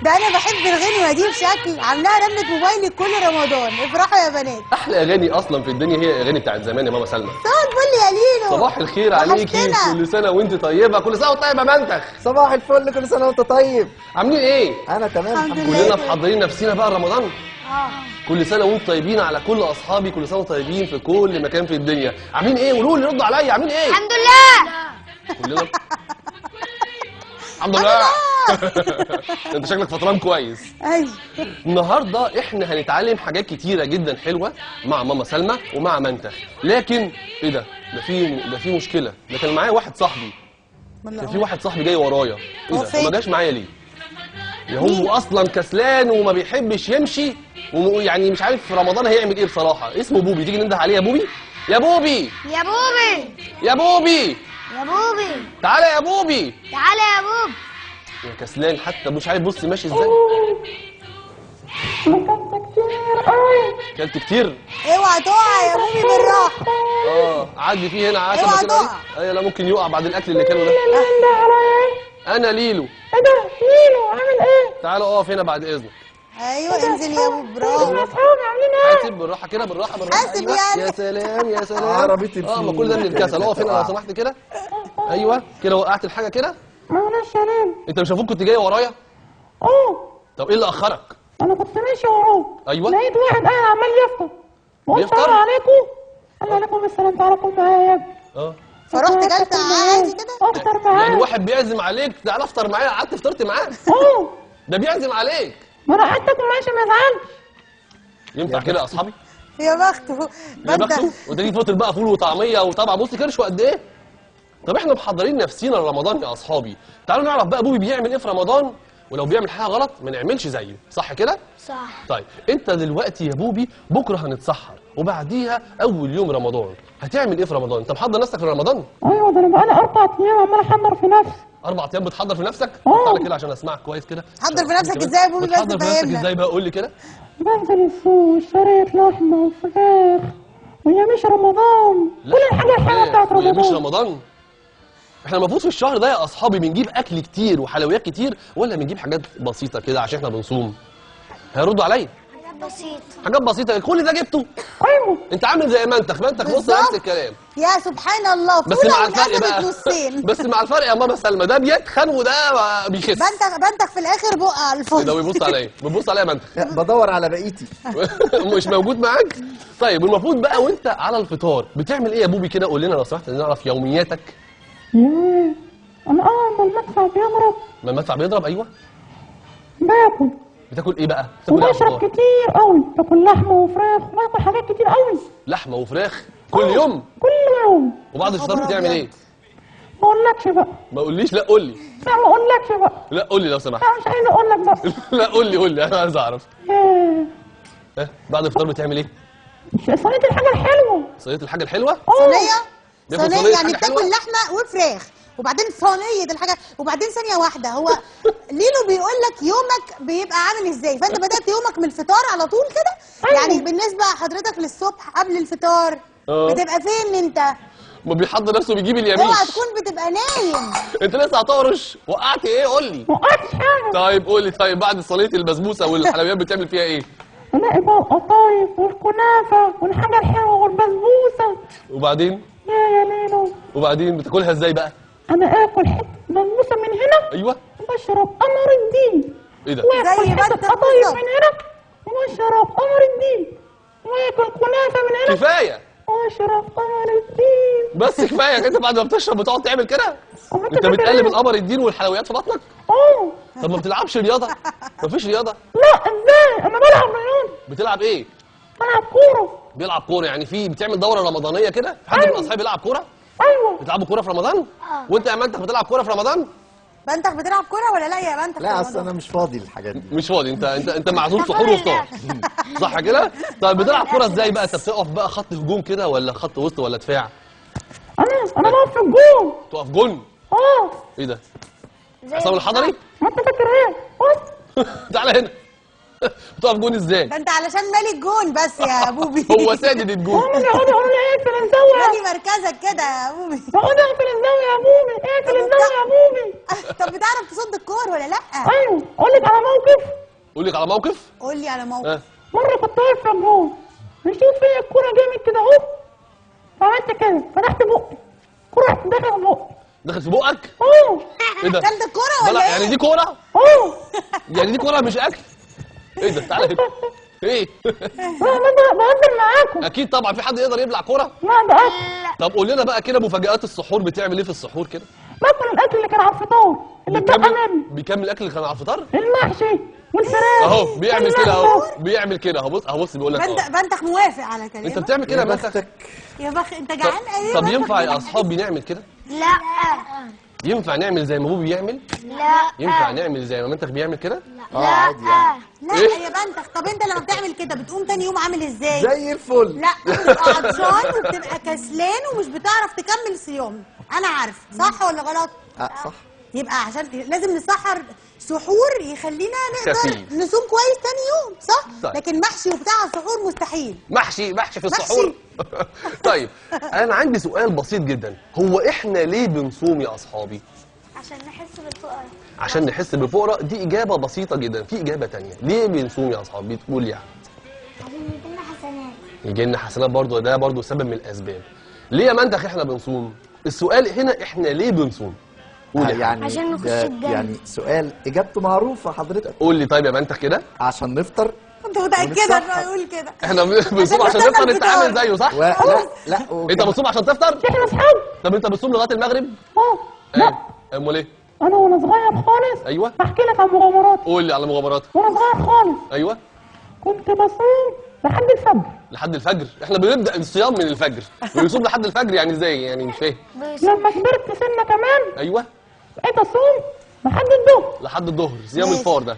ده انا بحب الغنوه دي بشكل عاملاها رنة موبايلي كل رمضان. افرحوا يا بنات. احلى اغاني اصلا في الدنيا هي الاغاني بتاعت زمان يا ماما سلمى. صباح الفل يا ليلو. صباح الخير عليكي، كل سنه وانت طيبه. كل سنه وانت طيبه يا منتخ. صباح الفل، كل سنه وانت طيب. عاملين ايه؟ انا تمام الحمد لله. كلنا محضرين نفسنا بقى رمضان. كل سنه وانتم طيبين على كل اصحابي، كل سنه وانتم طيبين في كل مكان في الدنيا. عاملين ايه؟ قولوا لي، ردوا عليا، عاملين ايه؟ الحمد لله. كلنا الحمد لله. انت شكلك فطران كويس. ايوه. النهارده احنا هنتعلم حاجات كتيره جدا حلوه مع ماما سلمى ومع منتخ، لكن ايه ده في مشكله. ده كان معايا واحد صاحبي، كان في واحد صاحبي جاي ورايا. ايه ده ما جاش معايا ليه؟ يا هو اصلا كسلان وما بيحبش يمشي، ويعني مش عارف في رمضان هيعمل ايه بصراحه. اسمه بوبي، تيجي ننده عليه يا بوبي. يا بوبي يا بوبي يا بوبي يا بوبي تعالى يا بوبي. تعالى يا بوبي. يا كسلان حتى مش عارف. بص ماشي ازاي. كلت كتير. اوعى تقع يا بوبي بالراحه. عدي فيه هنا عشان اوعى كده. تقع. ايوه لا ممكن يقع بعد الاكل اللي كانوا ده. انا ليلو. ايه ده ليلو عامل ايه؟ تعالى اقف هنا بعد اذنك. ايوه انزل يا بوبي برافو. اصحابي عاملين ايه؟ حاسب بالراحه كده، بالراحه حاسب أيوة. يعني. يا سلام يا سلام. عربية ما كل ده من الكسل. اقف هنا لو سمحت كده. ايوه كده وقعت الحاجه كده. معلش يا ليلو. انت مش المفروض كنت جاي ورايا؟ طب ايه اللي اخرك؟ انا كنت ماشي وراه. ايوه. لقيت واحد قاعد عمال يفطر. بيفطر؟ السلام عليكم. قال لي عليكم السلام، تعالى كل معايا يا ابني. فرحت جلت عادي كده. افطر معايا. يعني واحد بيعزم عليك تعالى افطر معايا، قعدت فطرت معاه. ده بيعزم عليك. ما انا قعدت اكل معاه عشان ما يزعلش. ينفع كده يا اصحابي؟ يا بخته. يا بخته. وانت تيجي تفطر بقى فول وطعميه وطبعا بص كرش قد ايه. طب احنا محضرين نفسينا لرمضان يا اصحابي. تعالوا نعرف بقى بوبي بيعمل ايه في رمضان، ولو بيعمل حاجه غلط ما نعملش زيه، صح كده؟ صح. طيب انت دلوقتي يا بوبي بكره هنتسحر وبعديها اول يوم رمضان، هتعمل ايه في رمضان؟ انت محضر نفسك لرمضان؟ ايوه ده انا بقالي 4 ايام عمال احضر في نفسي. 4 ايام بتحضر في نفسك؟ تعالى كده عشان اسمعك كويس كده. حضر في نفسك ازاي يا بوبي؟ بتحضر في نفسك ازاي بقى؟ قول لي كده. بنزل السوق اشتريت لحمه وفراخ ويميش رمضان، كل الحاجه الحلوه بتاعت رمضان. مش رمضان؟ احنا المفروض في الشهر ده يا اصحابي بنجيب اكل كتير وحلويات كتير، ولا بنجيب حاجات بسيطه كده عشان احنا بنصوم؟ هيردوا عليا. حاجات بسيطة. حاجات بسيطه. كل ده جبته؟ ايوه. انت عامل زي منتخ. منتخ بص نفس الكلام. يا سبحان الله. بس مع الفرق بقى. نصين. بس مع الفرق يا ماما سلمى، ده بيتخن وده بيخس. بنتخ في الاخر بقى على الفاضي. ده بيبص عليا. بتبص عليا منتخ. بدور على بقيتي. مش موجود معاك. طيب المفروض بقى وانت على الفطار بتعمل ايه يا بوبي كده؟ قول لنا لو سمحت نعرف يومياتك. انا اول ما المدفع بيضرب. ما المدفع بيضرب؟ ايوه. باكل. بتاكل ايه بقى؟ بتاكل ايه على وبشرب الفطار؟ كتير قوي، باكل لحمه وفراخ وباكل حاجات كتير قوي. لحمه وفراخ كل يوم؟ كل يوم. وبعد الفطار بتعمل ايه؟ ما اقولكش بقى. ما قوليش. لا قول لي. لا ما اقولكش بقى. لا قول لي لو سمحت. لا مش عايزه اقول لك بقى. لا قول لي انا عايز اعرف. بعد الفطار بتعمل ايه؟ صينيه الحاجه الحلوه. صينيه الحاجه الحلوه؟ صينيه يعني بتاكل لحمه وفراخ وبعدين صينيه الحاجه. وبعدين ثانيه واحده، هو ليلو بيقول لك يومك بيبقى عامل ازاي؟ فانت بدات يومك من الفطار على طول كده؟ يعني بالنسبه حضرتك للصبح قبل الفطار بتبقى فين انت؟ ما بيحضر نفسه بيجيب اليمين. اوعى تكون بتبقى نايم. انت لسه هتقرش. وقعت ايه؟ قول لي. ما وقعتش حاجه. طيب قول لي. طيب بعد صينيه البسبوسه والحلويات بتعمل فيها ايه؟ الاقي بقى القطايف والكنافه والحاجه الحلوه والبسبوسه. وبعدين؟ يا ليلو. وبعدين بتاكلها ازاي بقى؟ انا اكل حته بسبوسه من هنا. ايوه. وبشرب قمر الدين. ايه ده؟ واكل حته قطايف من هنا وبشرب قمر الدين. واكل كنافه من هنا. كفايه. واشرب قمر الدين. بس كفايه. انت بعد ما بتشرب بتقعد تعمل كده؟ انت بتقلب القمر الدين والحلويات في بطنك؟ طب ما بتلعبش رياضه؟ مفيش رياضه؟ لا ازاي؟ انا بلعب رياضه. بتلعب ايه؟ بلعب كوره. بيلعب كوره؟ يعني في بتعمل دوره رمضانيه كده؟ حد من اصحابي بيلعب كوره؟ ايوه. بتلعبوا كوره في رمضان؟ وانت يا منتخ بتلعب كوره في رمضان؟ بنتخ بتلعب كوره ولا لا يا بنتخ؟ لا اصل انا مش فاضي للحاجات دي. مش فاضي. انت معزوم سحور وفطار. صح كده؟ طيب بتلعب كوره ازاي بقى؟ انت بتقف بقى خط هجوم كده ولا خط وسط ولا دفاع؟ انا بقف في الجون. تقف جون؟ ايه ده؟ عصام الحضري؟ ما انت فاكر ايه؟ بص. تعالى هنا. بتقف جون ازاي؟ ده انت علشان مالي الجون بس يا بوبي. هو سادد الجون. هم بيقعدوا يقولوا لي اقفل الزاويه. مالي مركزك كده يا بوبي. بقعد اقفل الزاويه يا بوبي، اقفل الزاويه يا بوبي. طب بتعرف تصد الكور ولا لا؟ ايوه، اقول لك على موقف. قول لك على موقف. قول لي على موقف. ها. مره كنت واقف في الجون، مشيت فيا الكوره جامد كده اهو، فعملت كده، فتحت بقي، الكوره راحت داخله بقي. دخل في بقك؟ اه ايه ده؟ كلت الكوره لا ولا لا، ايه؟ يعني دي كوره؟ اه يعني دي كوره مش اكل؟ ايه ده؟ تعالى هنا. ايه؟ بهزر معاكم. اكيد طبعا في حد يقدر يبلع كوره؟ لا ده اكل. طب قول لنا بقى كده مفاجآت السحور، بتعمل ايه في السحور كده؟ باكل الاكل اللي كان على الفطار اللي اتبقى مني، بيكمل الاكل اللي كان على الفطار؟ المحشي والفراخ. اهو بيعمل كده اهو، بيعمل كده اهو. بص اهو، بص بيقول لك اهو. بنتخ موافق على كلامك. انت بتعمل كده يا منتخ؟ يا بخ انت جعان ايه؟ طب ينفع يا اصحابي نعمل كده؟ لا ينفع نعمل زي ما ابوي بيعمل؟ لا ينفع نعمل زي ما منتخ بيعمل كده؟ عادي يعني. لا إيه؟ يا بنتخ. طب انت لما بتعمل كده بتقوم تاني يوم عامل ازاي؟ زي الفل. لا بتبقى عطشان وبتبقى كسلان ومش بتعرف تكمل صيام. انا عارف صح ولا غلط؟ صح. يبقى عشان لازم نسحر سحور يخلينا نقدر خفيف. نصوم كويس تاني يوم، صح؟ طيب. لكن محشي وبتاع السحور مستحيل. محشي في السحور. طيب انا عندي سؤال بسيط جدا، هو احنا ليه بنصوم يا اصحابي؟ عشان نحس بالفقر. عشان نحس بالفقراء، دي اجابه بسيطه جدا. في اجابه تانية، ليه بنصوم يا اصحابي؟ تقول يعني عشان يدينا حسنات. يجي لنا حسنات برضه، ده برضه سبب من الاسباب. ليه يا منتخ احنا بنصوم؟ السؤال هنا احنا ليه بنصوم؟ قول يا يعني عشان نخش ده الجنة. يعني سؤال اجابته معروفه حضرتك. قول لي طيب يا منتخ كده. عشان نفطر. انت متاكده ونتصحى. انه هيقول كده؟ احنا بنصوم عشان نستنى نفطر، انت الفطار. عامل زيه صح؟ لا لا انت وكمان- بتصوم عشان تفطر؟ احنا اصحاب. طب انت بتصوم لغايه المغرب؟ اه لا، امال ايه؟ انا وانا صغير خالص ايوه احكي لك عن مغامرات. قول لي على مغامراتك. وانا صغير خالص ايوه كنت بصوم لحد الفجر. لحد الفجر؟ احنا بنبدا الصيام من الفجر ويصوم لحد الفجر، يعني ازاي؟ يعني مش فاهم. لما كبرت سنه كمان ايوه بقيت اصوم لحد الظهر. لحد الظهر، صيام ماشي. الفطار ده.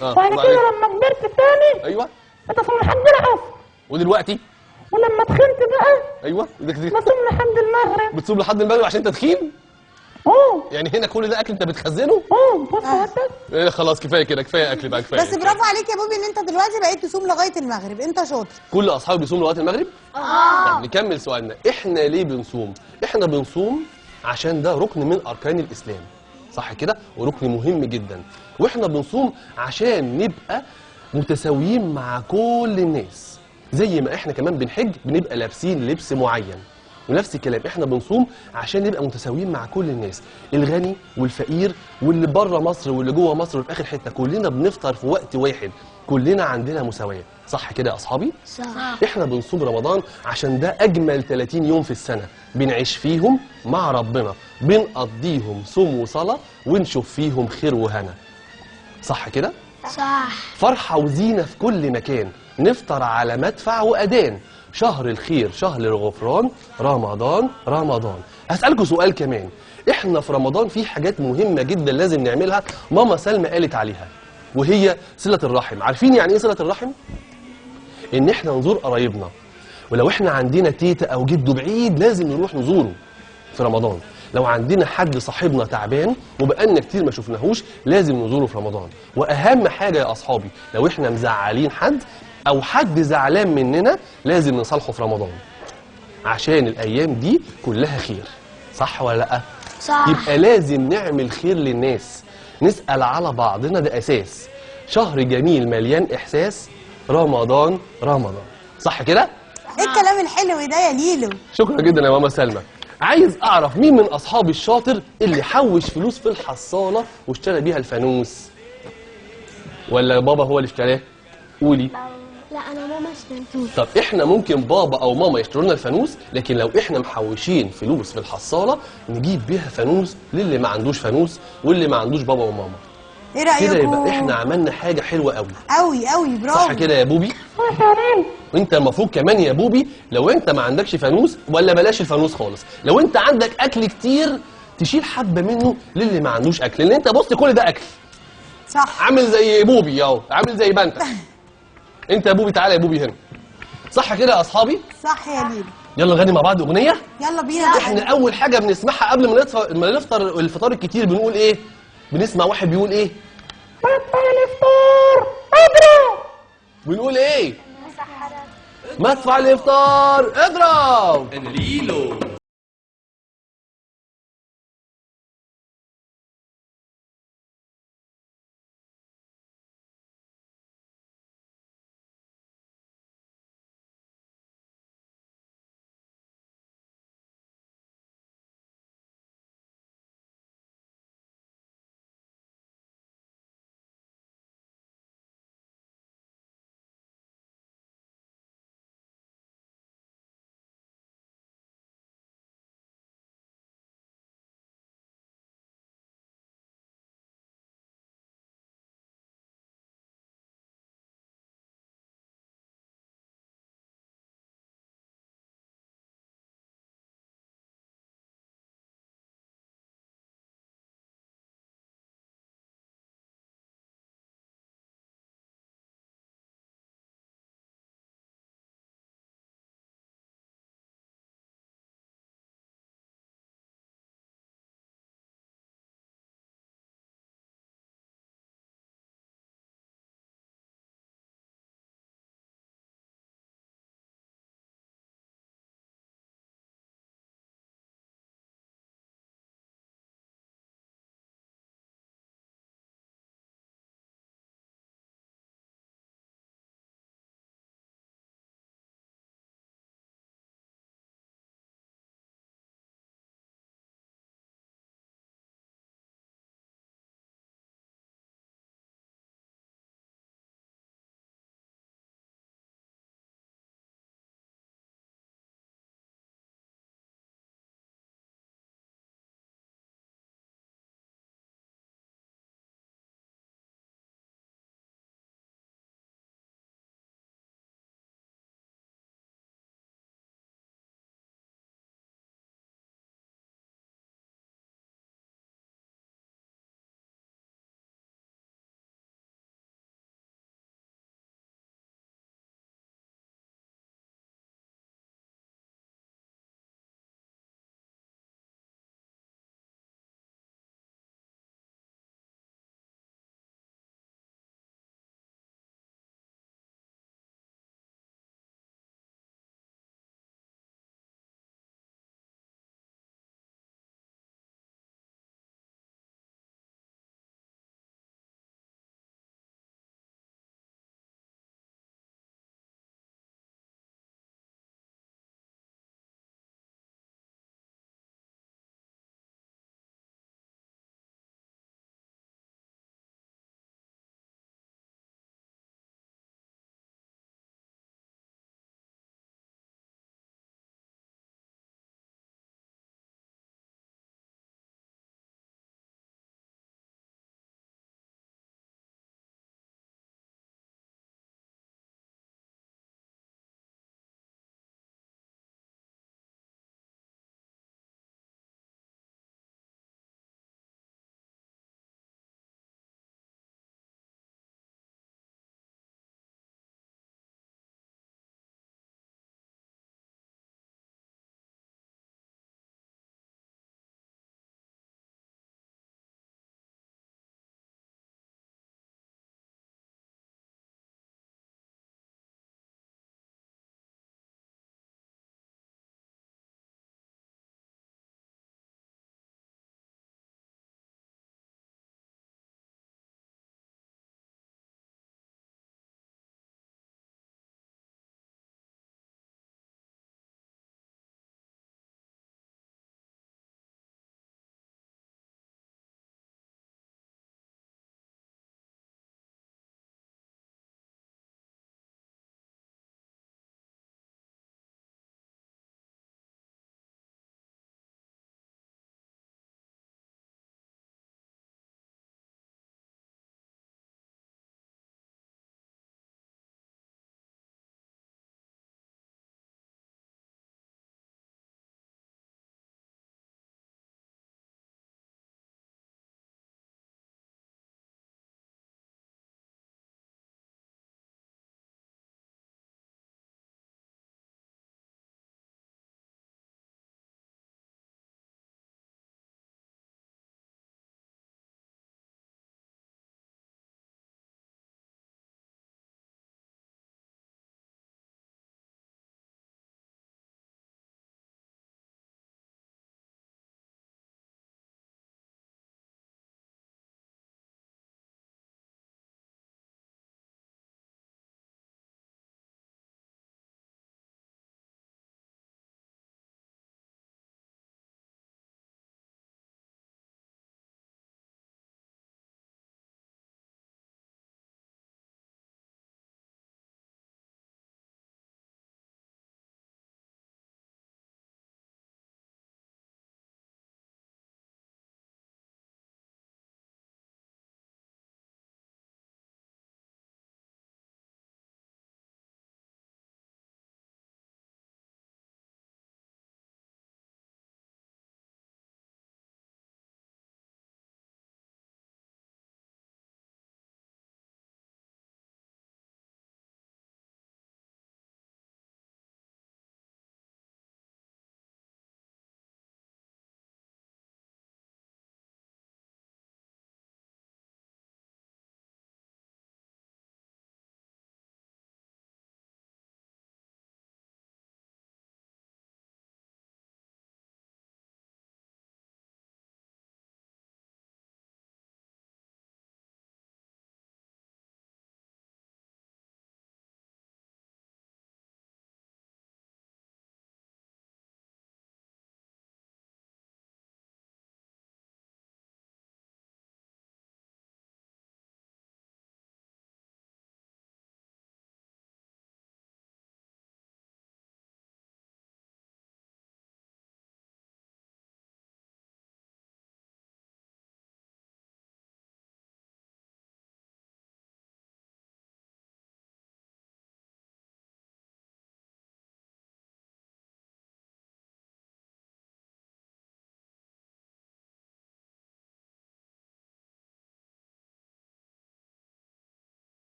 بعد وبعدين؟ كده لما كبرت تاني ايوه بقيت اصوم لحد العصر. ودلوقتي؟ ولما تخنت بقى ايوه بصوم لحد المغرب. بتصوم لحد المغرب عشان انت تخين؟ اه يعني هنا كل ده اكل انت بتخزنه؟ بص يا أستاذ. إيه خلاص كفايه كده، كفايه اكل بقى، كفايه. بس برافو عليك يا بوبي ان انت دلوقتي بقيت تصوم لغايه المغرب، انت شاطر. كل اصحابي بيصوموا لغايه المغرب؟ طب نكمل سؤالنا، احنا ليه بنصوم؟ احنا بنصوم عشان ده ركن من اركان الاسلام، صح كده؟ وركن مهم جدا. واحنا بنصوم عشان نبقى متساويين مع كل الناس، زي ما احنا كمان بنحج بنبقى لابسين لبس معين. ونفس الكلام احنا بنصوم عشان نبقى متساويين مع كل الناس، الغني والفقير واللي بره مصر واللي جوه مصر وفي اخر حته، كلنا بنفطر في وقت واحد، كلنا عندنا مساواه، صح كده يا اصحابي؟ صح. احنا بنصوم رمضان عشان ده اجمل 30 يوم في السنه، بنعيش فيهم مع ربنا، بنقضيهم صوم وصلاه ونشوف فيهم خير وهنا، صح كده؟ صح. فرحه وزينه في كل مكان، نفطر على مدفع واذان، شهر الخير، شهر الغفران، رمضان رمضان. هسألكوا سؤال كمان، احنا في رمضان في حاجات مهمة جدا لازم نعملها، ماما سلمى قالت عليها، وهي صلة الرحم. عارفين يعني ايه صلة الرحم؟ ان احنا نزور قرايبنا، ولو احنا عندنا تيتا او جده بعيد لازم نروح نزوره في رمضان. لو عندنا حد صاحبنا تعبان وبقالنا كتير ما شفناهوش لازم نزوره في رمضان. واهم حاجة يا اصحابي، لو احنا مزعلين حد او حد زعلان مننا لازم نصالحه في رمضان، عشان الايام دي كلها خير، صح ولا لا؟ صح. يبقى لازم نعمل خير للناس، نسأل على بعضنا، ده اساس. شهر جميل مليان احساس، رمضان رمضان، صح كده؟ ايه الكلام الحلو ده يا ليلو؟ شكرا جدا يا ماما سلمى. عايز اعرف مين من اصحابي الشاطر اللي حوش فلوس في الحصاله واشترى بيها الفانوس؟ ولا بابا هو اللي اشتراه؟ قولي. لا انا ماما اشتريته. طب احنا ممكن بابا او ماما يشتروا لنا الفانوس، لكن لو احنا محوشين فلوس في الحصاله نجيب بيها فانوس للي ما عندوش فانوس واللي ما عندوش بابا وماما. ايه كده رايكم؟ يبقى احنا عملنا حاجه حلوه قوي، قوي قوي، برافو. صح كده يا بوبي؟ صح يا ليل. وانت المفروض كمان يا بوبي لو انت ما عندكش فانوس، ولا بلاش الفانوس خالص، لو انت عندك اكل كتير تشيل حبه منه للي ما عندوش اكل، لان انت بص كل ده اكل، صح. عامل زي بوبي اهو، عامل زي بنتك. انت يا بوبي تعالى يا بوبي هنا، صح كده يا اصحابي؟ صح يا ليلو. يلا نغني مع بعض اغنيه. يلا بينا. احنا اول حاجه بنسمعها قبل ما نفطر الفطار الكتير بنقول ايه؟ بنسمع واحد بيقول ايه؟ بطل الفطار اضرب بنقول ايه؟ مسحرات. مدفع الافطار اضرب. ليلو